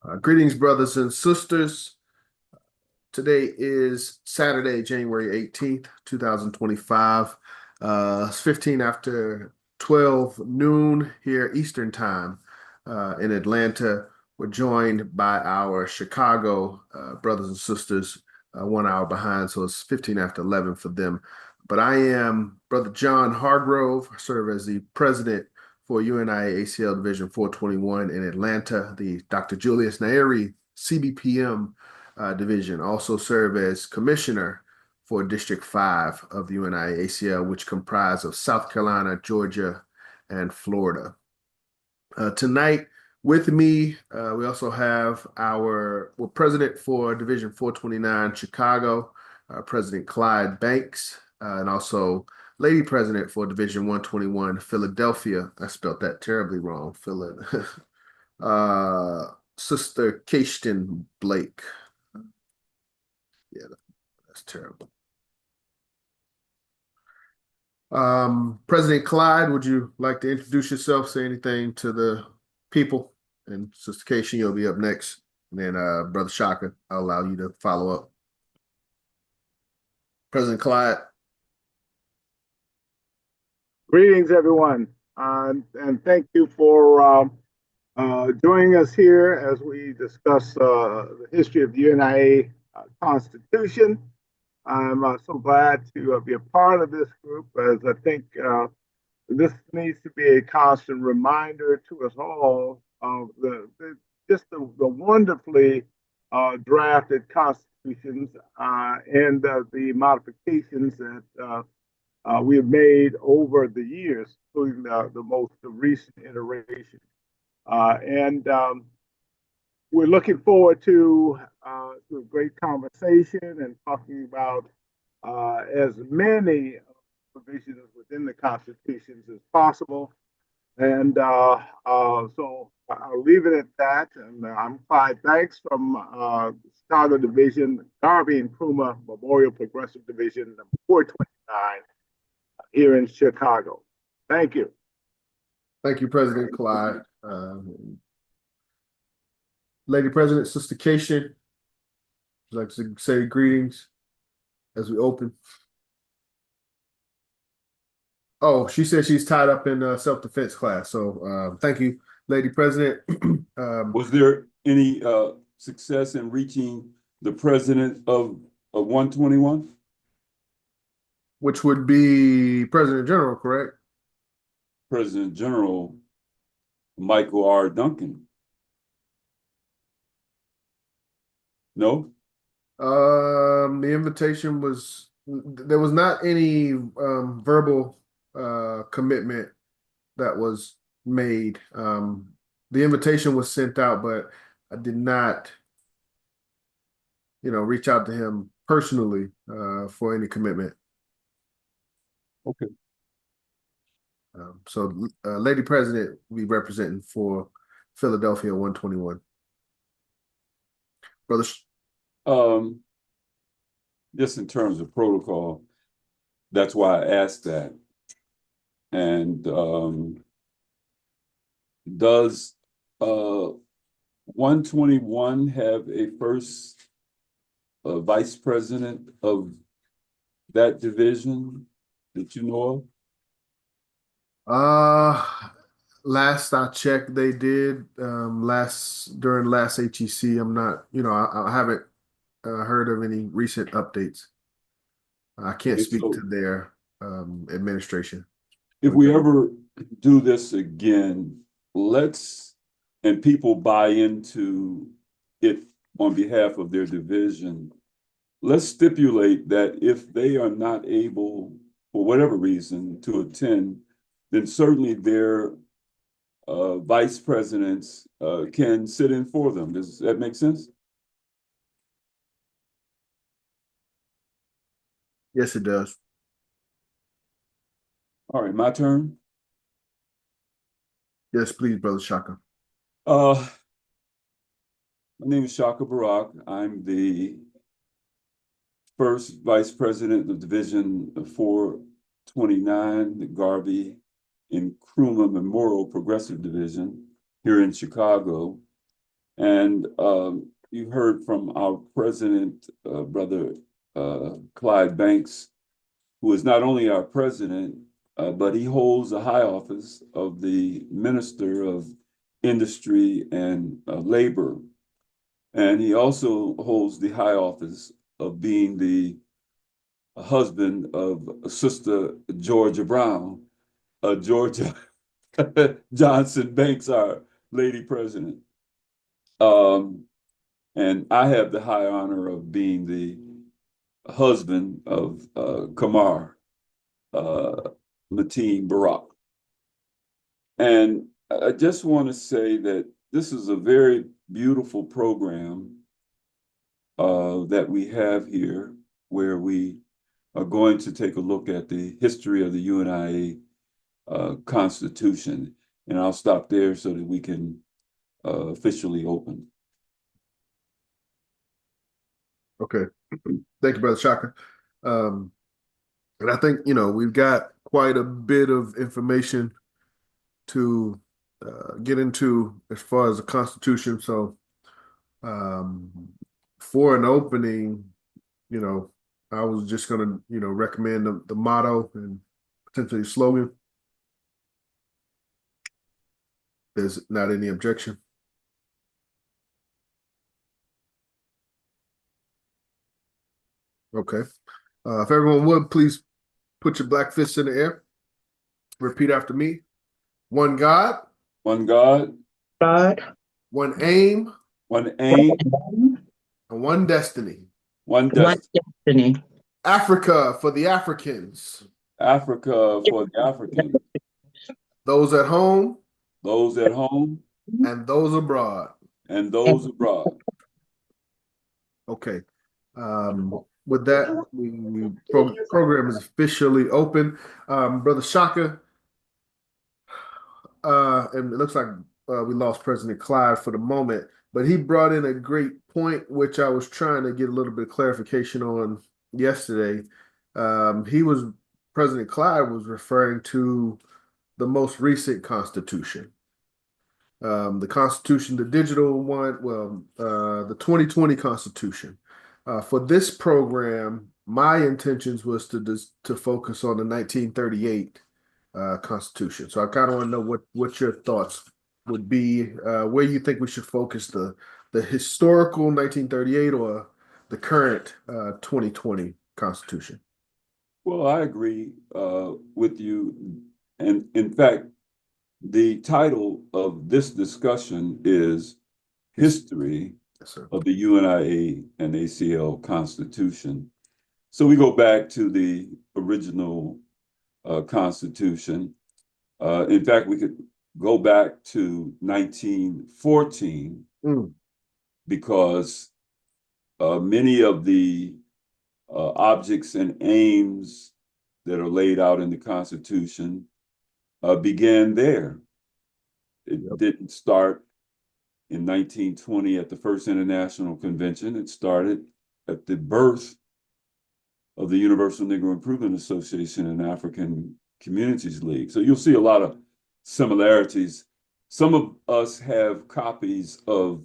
Greetings, brothers and sisters. Today is Saturday, January 18th, 2025. It's 15 after 12 noon here Eastern Time in Atlanta. We're joined by our Chicago brothers and sisters, 1 hour behind, so it's 15 after 11 for them. But I am Brother John Hargrove. I serve as the president for UNIA-ACL Division 421 in Atlanta, the Dr. Julius Nairi CBPM division. Also serve as commissioner for District 5 of the UNIA-ACL, which comprise of South Carolina, Georgia, and Florida. Tonight with me, we also have our president for Division 429 Chicago, President Clyde Banks, and also lady president for Division 121 Philadelphia. I spelled that terribly wrong. Sister Kashton Blake. Yeah, that's terrible. President Clyde, would you like to introduce yourself, say anything to the people? And Sister Kashton, you'll be up next. And then Brother Shaka, I'll allow you to follow up. President Clyde. Greetings, everyone, and thank you for joining us here as we discuss the history of the UNIA Constitution. I'm so glad to be a part of this group, as I think this needs to be a constant reminder to us all of the wonderfully drafted constitutions and the modifications that we have made over the years, including the most recent iteration. And we're looking forward to a great conversation and talking about as many provisions within the constitutions as possible. And so I'll leave it at that. And I'm Clyde Banks from Chicago Division, Garvey and Krumah Memorial Progressive Division, number 429 here in Chicago. Thank you. Thank you, President Clyde. Lady President, Sister Kashton, would you like to say greetings as we open? Oh, she said she's tied up in self-defense class. So thank you, Lady President. Was there any success in reaching the president of 121? Which would be President General, correct? President General Michael R. Duncan. No? The invitation was, there was not any verbal commitment that was made. The invitation was sent out, but I did not, reach out to him personally for any commitment. Okay. So Lady President will be representing for Philadelphia 121. Brother. Just in terms of protocol, that's why I asked that. And does 121 have a first vice president of that division that you know of? Last I checked, they did. During last HEC, I'm not, I haven't heard of any recent updates. I can't speak to their administration. If we ever do this again, and people buy into it on behalf of their division, let's stipulate that if they are not able, for whatever reason, to attend, then certainly their vice presidents can sit in for them. Does that make sense? Yes, it does. All right, my turn. Yes, please, Brother Shaka. My name is Shaka Barak. I'm the first vice president of Division 429, the Garvey and Krumah Memorial Progressive Division here in Chicago. And you heard from our president, Brother Clyde Banks, who is not only our president, but he holds the high office of the Minister of Industry and Labor. And he also holds the high office of being the husband of Sister Georgia Brown, Georgia Johnson Banks, our lady president. And I have the high honor of being the husband of Kamar Mateen Barak. And I just want to say that this is a very beautiful program that we have here, where we are going to take a look at the history of the UNIA Constitution. And I'll stop there so that we can officially open. Okay. Thank you, Brother Shaka. And I think, we've got quite a bit of information to get into as far as the Constitution. So for an opening, I was just going to, recommend the motto and potentially slogan. There's not any objection. Okay. If everyone would, please put your black fists in the air. Repeat after me. One God. One God. God. One aim. One aim. And one destiny. One destiny. Africa for the Africans. Africa for the Africans. Those at home. Those at home. And those abroad. And those abroad. Okay. With that, the program is officially open. Brother Shaka, and it looks like we lost President Clyde for the moment, but he brought in a great point, which I was trying to get a little bit of clarification on yesterday. President Clyde was referring to the most recent Constitution. The Constitution, the digital one, the 2020 Constitution. For this program, my intentions was to focus on the 1938 Constitution. So I kind of want to know what your thoughts would be, where you think we should focus, the historical 1938 or the current 2020 Constitution. Well, I agree with you. And in fact, the title of this discussion is History of the UNIA and ACL Constitution. So we go back to the original Constitution. In fact, we could go back to 1914 because many of the objects and aims that are laid out in the Constitution began there. It didn't start in 1920 at the First International Convention. It started at the birth of the Universal Negro Improvement Association and African Communities League. So you'll see a lot of similarities. Some of us have copies of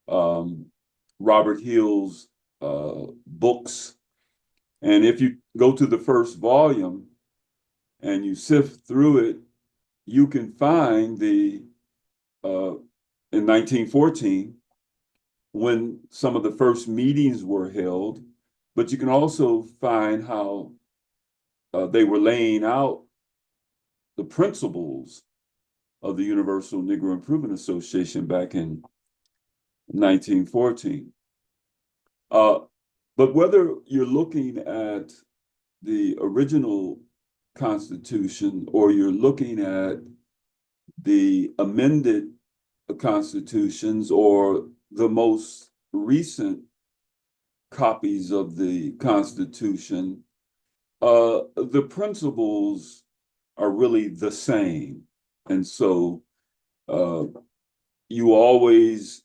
Robert Hill's books. And if you go to the first volume and you sift through it, you can find in 1914, when some of the first meetings were held, but you can also find how they were laying out the principles of the Universal Negro Improvement Association back in 1914. But whether you're looking at the original Constitution or you're looking at the amended constitutions or the most recent copies of the Constitution, the principles are really the same. And so you always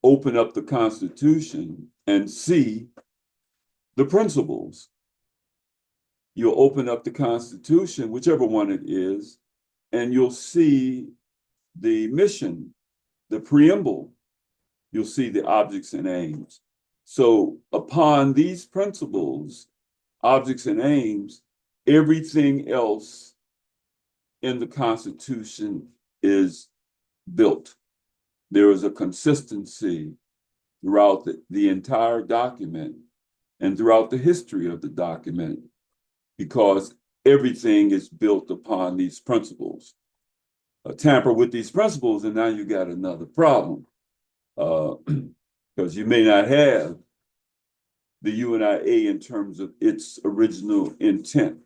open up the Constitution and see the principles. You'll open up the Constitution, whichever one it is, and you'll see the mission the preamble, you'll see the objects and aims. So upon these principles, objects and aims, everything else in the Constitution is built. There is a consistency throughout the entire document and throughout the history of the document, because everything is built upon these principles. Tamper with these principles, and now you got another problem, because you may not have the UNIA in terms of its original intent.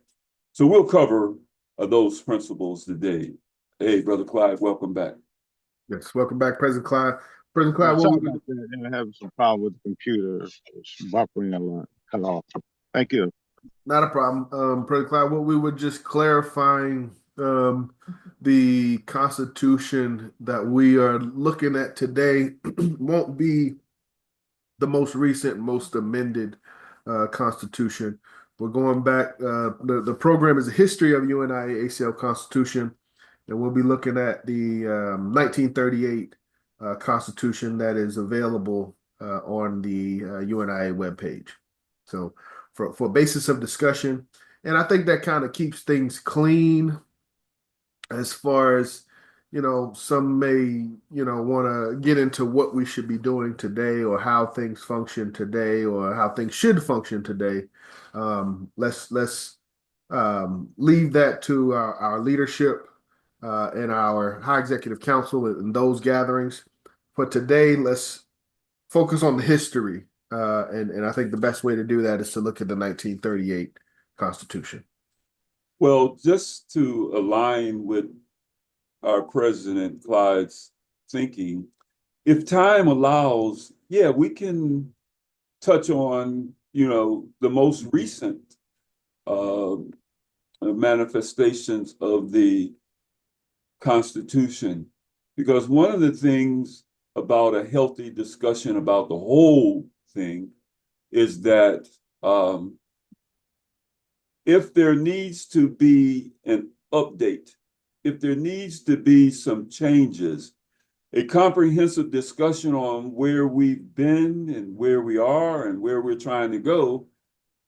So we'll cover those principles today. Hey, Brother Clyde, welcome back. Yes, welcome back, President Clyde. President Clyde, Sorry about that. I'm having some problem with the computer. It's buffering a lot. Cut off. Thank you. not a problem. President Clyde, what we were just clarifying the Constitution that we are looking at today won't be the most recent, most amended Constitution. We're going back. The program is a history of UNIA-ACL Constitution, and we'll be looking at the 1938 Constitution that is available on the UNIA webpage. So, for basis of discussion, and I think that kind of keeps things clean as far as, some may, want to get into what we should be doing today or how things function today or how things should function today. Let's leave that to our leadership and our high executive council and those gatherings. For today, let's focus on the history. And I think the best way to do that is to look at the 1938 Constitution. Well, just to align with our President Clyde's thinking, if time allows, yeah, we can touch on, the most recent manifestations of the Constitution, because one of the things about a healthy discussion about the whole thing is that if there needs to be an update, if there needs to be some changes, a comprehensive discussion on where we've been and where we are and where we're trying to go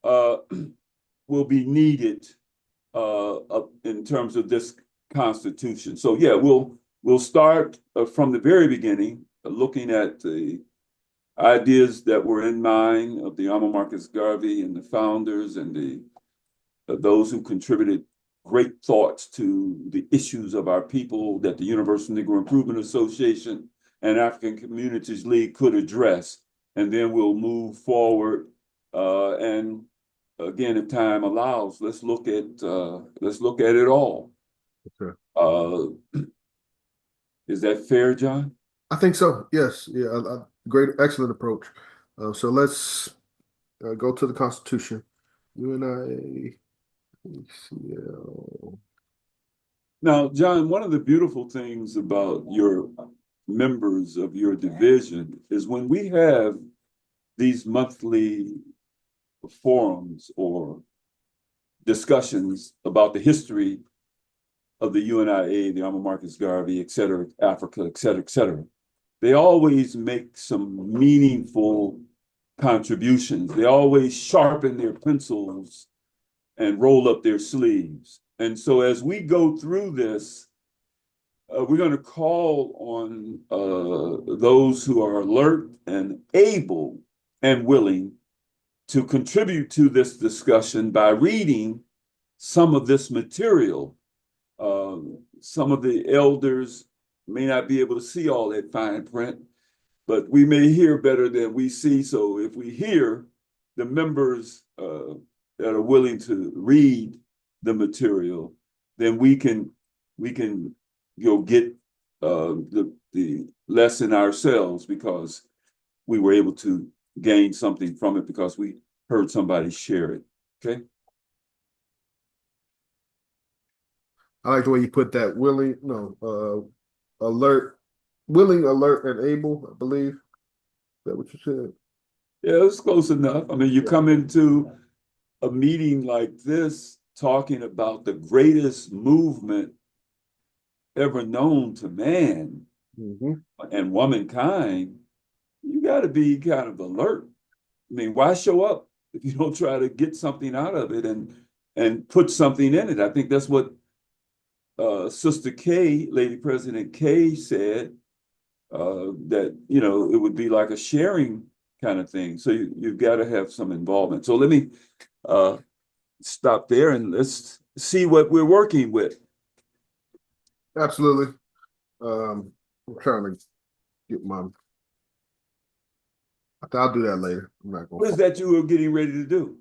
will be needed in terms of this Constitution. So yeah, we'll start from the very beginning, looking at the ideas that were in mind of the Alma Marcus Garvey and the founders and those who contributed great thoughts to the issues of our people that the Universal Negro Improvement Association and African Communities League could address. And then we'll move forward. And again, if time allows, let's look at it all. Okay. Is that fair, John? I think so. Yes. Yeah. Great, excellent approach. So let's go to the Constitution. UNIA-ACL. Now, John, one of the beautiful things about your members of your division is when we have these monthly forums or discussions about the history of the UNIA, the Alma Marcus Garvey, et cetera, Africa, et cetera, et cetera, they always make some meaningful contributions. They always sharpen their pencils and roll up their sleeves. And so as we go through this, we're going to call on those who are alert and able and willing to contribute to this discussion by reading some of this material. Some of the elders may not be able to see all that fine print, but we may hear better than we see. So if we hear the members that are willing to read the material, then we can get the lesson ourselves, because we were able to gain something from it because we heard somebody share it. Okay. I like the way you put that. Alert, willing, alert, and able, I believe. Is that what you said? Yeah, it's close enough. I mean, you come into a meeting like this talking about the greatest movement ever known to man, and womankind, you got to be kind of alert. I mean, why show up if you don't try to get something out of it and put something in it? I think that's what Sister K, Lady President K, said, that it would be like a sharing kind of thing. So you've got to have some involvement. So let me stop there and let's see what we're working with. Absolutely. I'm trying to get I'll do that later. I'm not What going is that you were getting ready to do?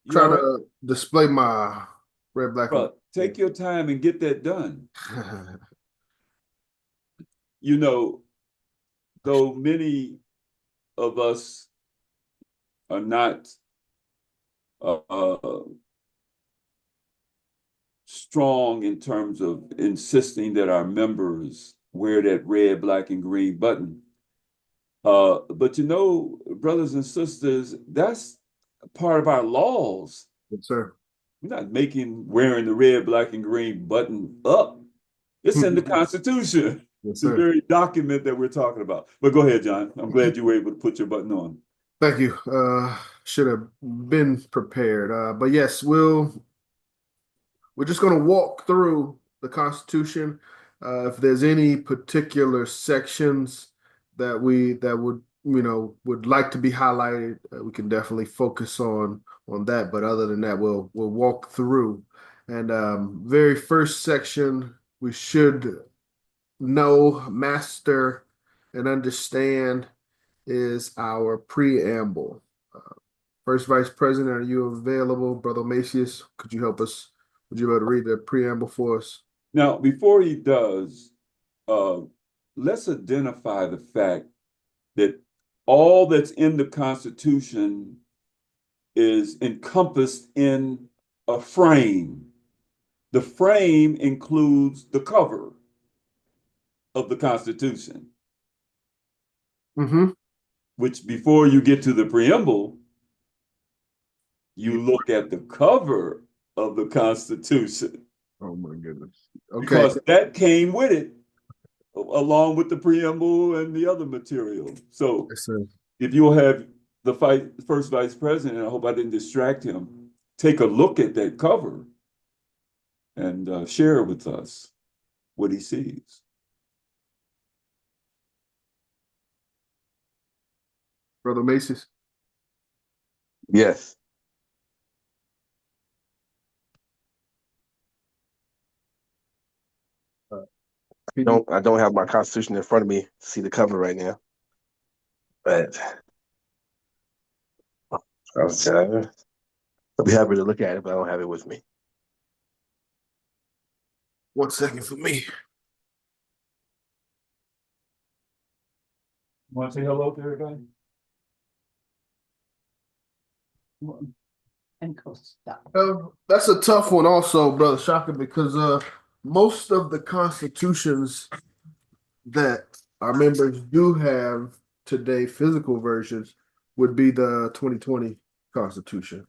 You try all right? to display my red, black, and Bro, take your time and get that done. Though many of us are not strong in terms of insisting that our members wear that red, black, and green button. But brothers and sisters, that's part of our laws. Yes, sir. We're not making wearing the red, black, and green button up. It's in the Constitution, Yes, the sir. very document that we're talking about. But go ahead, John. I'm glad you were able to put your button on. Thank you. Should have been prepared. But yes, we're just going to walk through the Constitution. If there's any particular sections that would like to be highlighted, we can definitely focus on that. But other than that, we'll walk through. And very first section, we should know, master, and understand is our preamble. First Vice President, are you available? Brother Macius, could you help us? Would you be able to read the preamble for us? Now, before he does, let's identify the fact that all that's in the Constitution is encompassed in a frame. The frame includes the cover of the Constitution, which before you get to the preamble, you look at the cover of the Constitution. Oh my goodness. Okay. Because that came with it, along with the preamble and the other material. So Yes, sir. if you'll have the first vice president, I hope I didn't distract him, take a look at that cover and share with us what he sees. Brother Macius. Yes. I don't have my Constitution in front of me to see the cover right now. But I'll be happy to look at it, but I don't have it with me. 1 second for me. You want to say hello to everybody? That's a tough one also, Brother Shaka, because most of the constitutions that our members do have today, physical versions, would be the 2020 Constitution.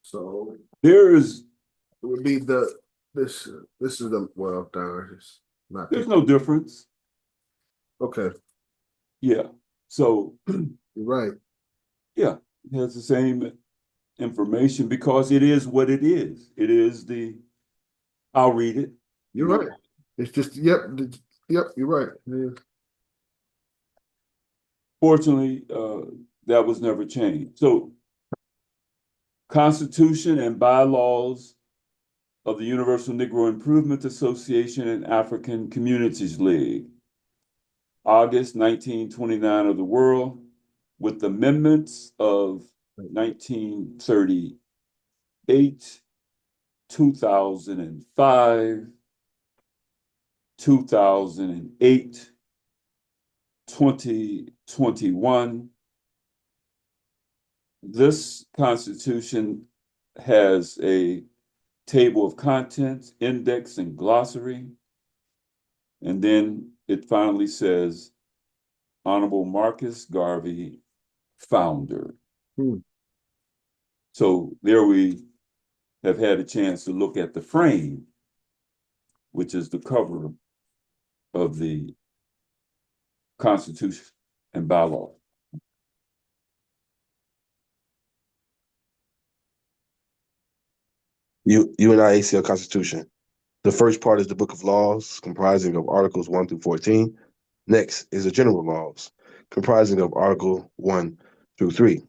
So it would be this is the it's not there's no difference. Okay. Yeah. So you're right. Yeah, it has the same information because it is what it is. It is I'll read it. You're right. It's just yep, you're right. Yeah. Fortunately, that was never changed. So Constitution and bylaws of the Universal Negro Improvement Association and African Communities League, August 1929 of the world, with amendments of 1938, 2005, 2008, 2021. This Constitution has a table of contents, index, and glossary. And then it finally says, Honorable Marcus Garvey, founder. So there we have had a chance to look at the frame. which is the cover of the Constitution and bylaw. UNIA-ACL Constitution. The first part is the Book of Laws, comprising of Articles 1 through 14. Next is the General Laws, comprising of Article 1 through 3.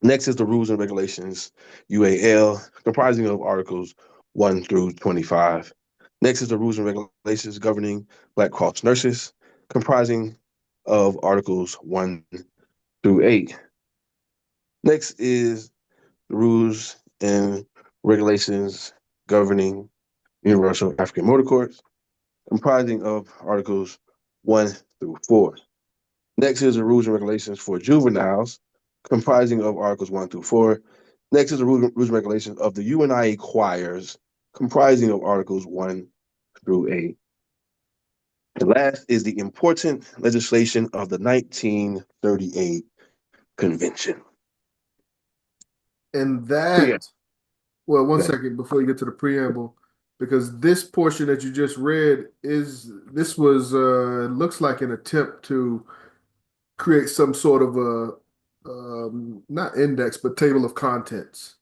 Next is the Rules and Regulations, UAL, comprising of Articles 1 through 25. Next is the Rules and Regulations governing Black Cross nurses, comprising of Articles 1 through 8. Next is the Rules and Regulations governing Universal African Motor Courts, comprising of Articles 1 through 4. Next is the Rules and Regulations for juveniles, comprising of Articles 1 through 4. Next is the Rules and Regulations of the UNIA choirs, comprising of Articles 1 through 8. The last is the important legislation of the 1938 Convention. And that, well, one Okay. second before you get to the preamble, because this portion that you just read this was looks like an attempt to create some sort of a not index but table of contents.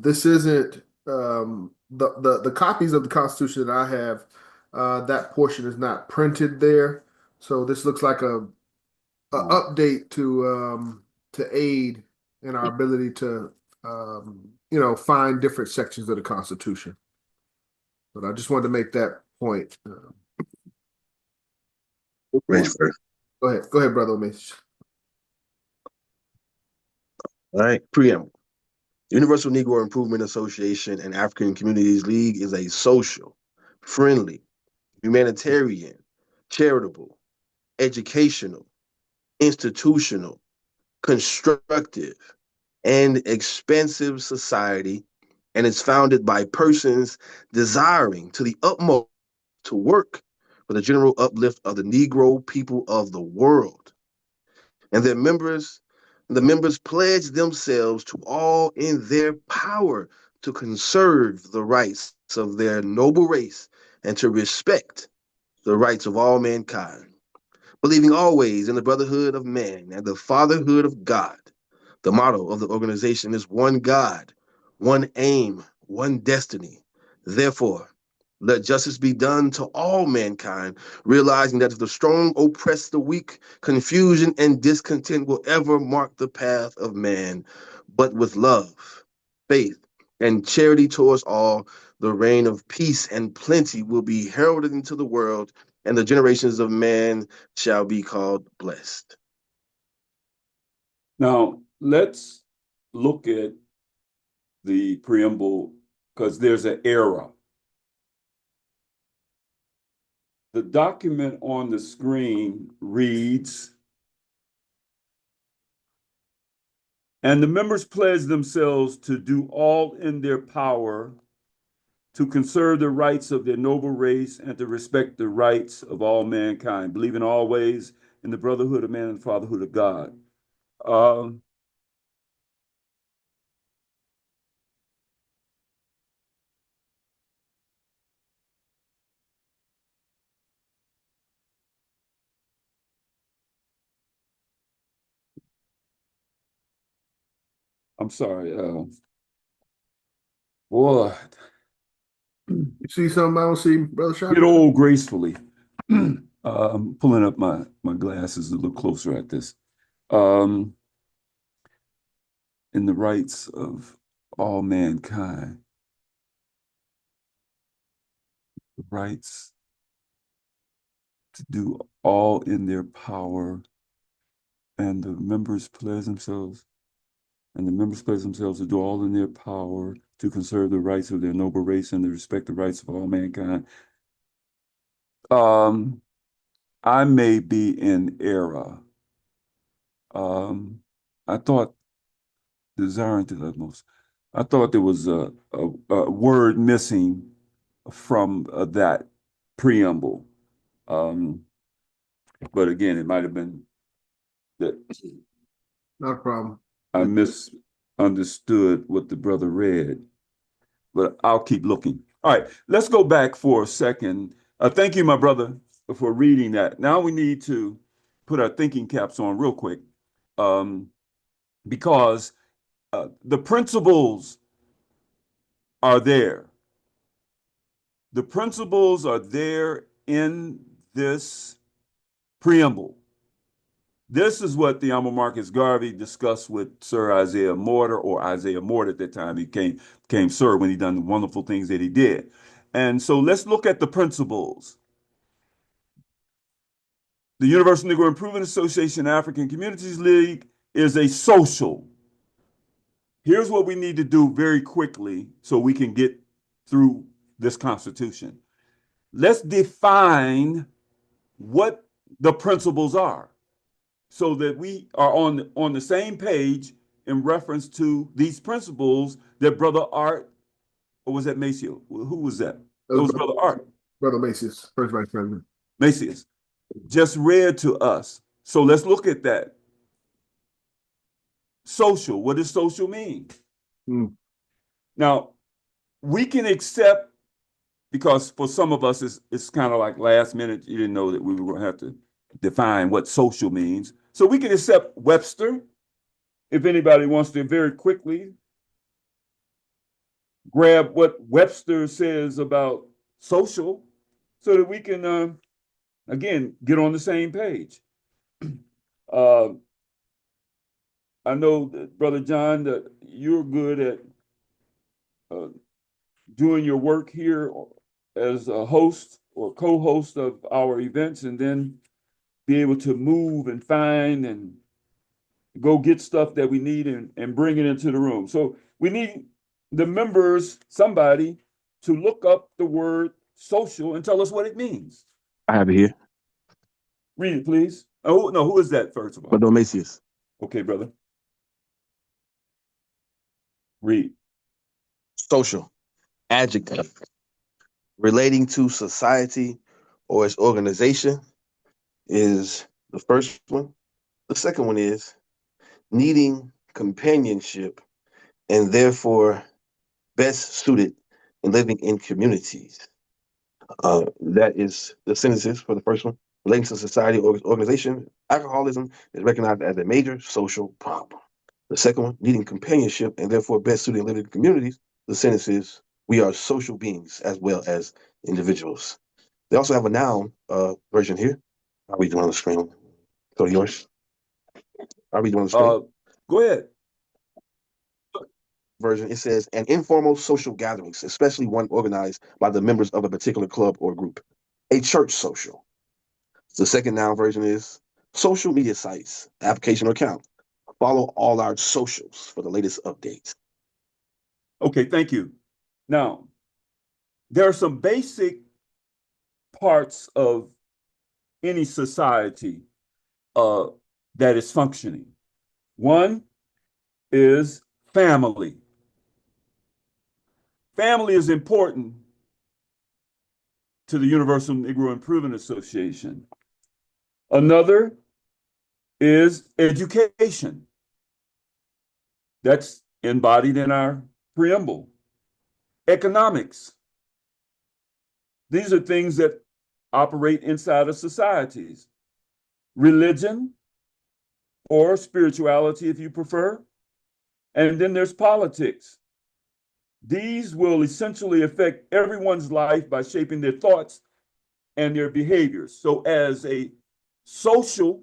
This isn't the copies of the Constitution that I have. That portion is not printed there, so this looks like a update to aid in our ability to find different sections of the Constitution. But I just wanted to make that point. Go ahead, brother Mace. All right, preamble. Universal Negro Improvement Association and African Communities League is a social, friendly, humanitarian, charitable, educational, institutional, constructive, and expansive society, and is founded by persons desiring to the utmost to work for the general uplift of the Negro people of the world. And the members pledge themselves to all in their power to conserve the rights of their noble race and to respect the rights of all mankind, believing always in the brotherhood of man and the fatherhood of God. The motto of the organization is one God, one aim, one destiny. Therefore, let justice be done to all mankind, realizing that if the strong oppress the weak, confusion and discontent will ever mark the path of man. But with love, faith, and charity towards all, the reign of peace and plenty will be heralded into the world, and the generations of man shall be called blessed. Now, let's look at the preamble because there's an error. The document on the screen reads, and the members pledge themselves to do all in their power to conserve the rights of their noble race and to respect the rights of all mankind, believing always in the brotherhood of man and the fatherhood of God. I'm sorry. Boy, You see something I don't see, Brother Shop? get old gracefully. I'm pulling up my glasses to look closer at this. In the rights of all mankind, the rights to do all in their power, and the members pledge themselves to do all in their power to conserve the rights of their noble race and to respect the rights of all mankind. I may be in error. I thought desiring to the utmost. I thought there was a word missing from that preamble. But again, it might have been that Not a problem. I misunderstood what the brother read. But I'll keep looking. All right, let's go back for a second. Thank you, my brother, for reading that. Now we need to put our thinking caps on real quick, because the principles are there. The principles are there in this preamble. This is what Theodore Marcus Garvey discussed with Sir Isaiah Morter, or Isaiah Morter at that time. He became Sir when he done the wonderful things that he did. And so let's look at the principles. The Universal Negro Improvement Association African Communities League is a social. Here's what we need to do very quickly so we can get through this Constitution. Let's define what the principles are, so that we are on the same page in reference to these principles that Brother Art, or was that Maceo? Who was that? It was Brother Art. Brother Macy's, first vice president. Macias just read to us. So let's look at that. Social, what does social mean? Now, we can accept, because for some of us, it's kind of like last minute, you didn't know that we were going to have to define what social means. So we can accept Webster. If anybody wants to very quickly grab what Webster says about social, so that we can, again, get on the same page. I know that, Brother John, that you're good at doing your work here as a host or co-host of our events, and then be able to move and find and go get stuff that we need and bring it into the room. So we need the members, somebody, to look up the word social and tell us what it means. I have it here. Read it, please. Oh, no, who is that, first of all? Brother Macias. Okay, brother. Read. Social. Adjective. Relating to society or its organization is the first one. The second one is needing companionship and therefore best suited in living in communities. That is the sentences for the first one. Relating to society or its organization, alcoholism is recognized as a major social problem. The second one, needing companionship and therefore best suited in living in communities. The sentence is, we are social beings as well as individuals. They also have a noun version here. I'll read it on the screen. Go to yours. I'll read it on the screen. Go ahead. Version, it says, an informal social gatherings, especially one organized by the members of a particular club or group. A church social. The second noun version is social media sites, application or account. Follow all our socials for the latest updates. Okay, thank you. Now, there are some basic parts of any society that is functioning. One is family. Family is important to the Universal Negro Improvement Association. Another is education. That's embodied in our preamble. Economics. These are things that operate inside of societies. Religion, or spirituality, if you prefer. And then there's politics. These will essentially affect everyone's life by shaping their thoughts and their behaviors. So as a social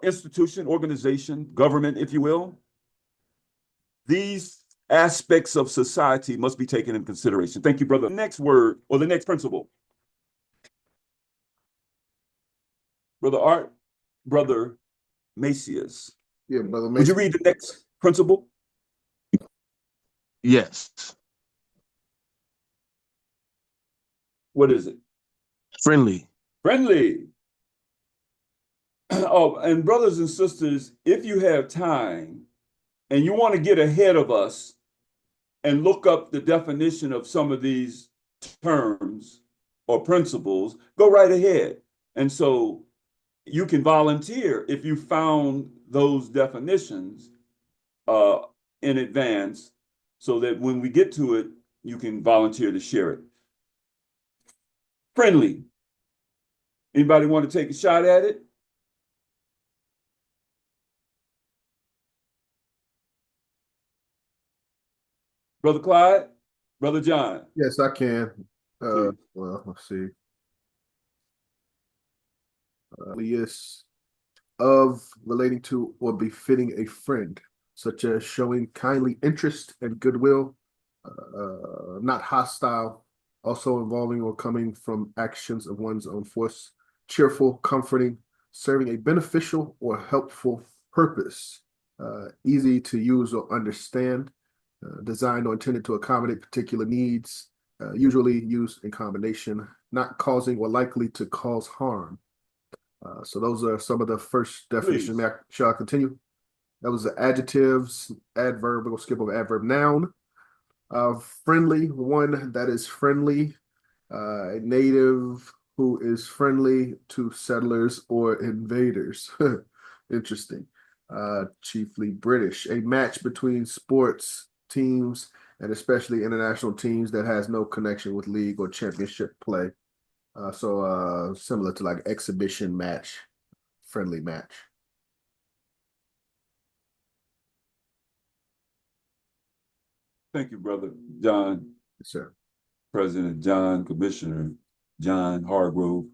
institution, organization, government, if you will, these aspects of society must be taken into consideration. Thank you, brother. Next word, or the next principle. Brother Art, Brother Macias. Yeah, Brother Would you Macy. read the next principle? Yes. What is it? Friendly. Friendly. Oh, and brothers and sisters, if you have time and you want to get ahead of us and look up the definition of some of these terms or principles, go right ahead. And so you can volunteer if you found those definitions in advance, so that when we get to it, you can volunteer to share it. Friendly. Anybody want to take a shot at it? Brother Clyde? Brother John? Yes, I can. Please. Well, let's see. Yes, of relating to or befitting a friend, such as showing kindly interest and goodwill, not hostile, also involving or coming from actions of one's own force, cheerful, comforting, serving a beneficial or helpful purpose, easy to use or understand, designed or intended to accommodate particular needs, usually used in combination, not causing or likely to cause harm. So those are some of the first definitions. Shall I continue? That was the adjectives, adverb. We'll skip over adverb. Noun. Friendly, one that is friendly. A native who is friendly to settlers or invaders. Interesting. Chiefly British. A match between sports teams and especially international teams that has no connection with league or championship play. So similar to like exhibition match, friendly match. Thank you, Brother John. Yes, sir. President John, Commissioner John Hargrove.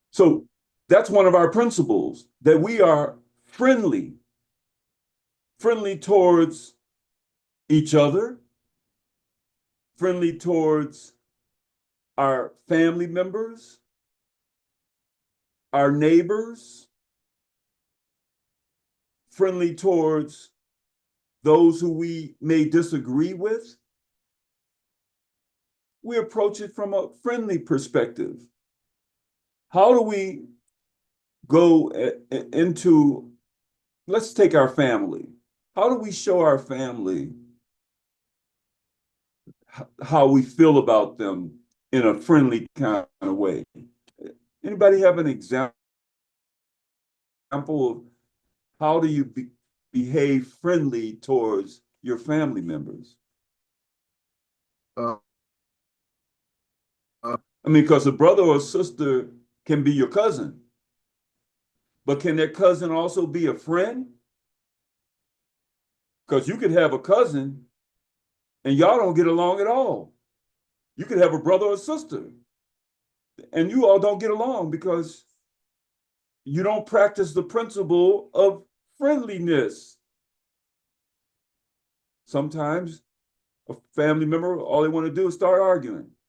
So that's one of our principles, that we are friendly towards each other, friendly towards our family members, our neighbors, friendly towards those who we may disagree with. We approach it from a friendly perspective. How do we go into, let's take our family. How do we show our family how we feel about them in a friendly kind of way? Anybody have an example of how do you behave friendly towards your family members? Uh, I mean, because a brother or a sister can be your cousin, but can that cousin also be a friend? Because you could have a cousin and y'all don't get along at all. You could have a brother or sister and you all don't get along because you don't practice the principle of friendliness. Sometimes a family member, all they want to do is start arguing.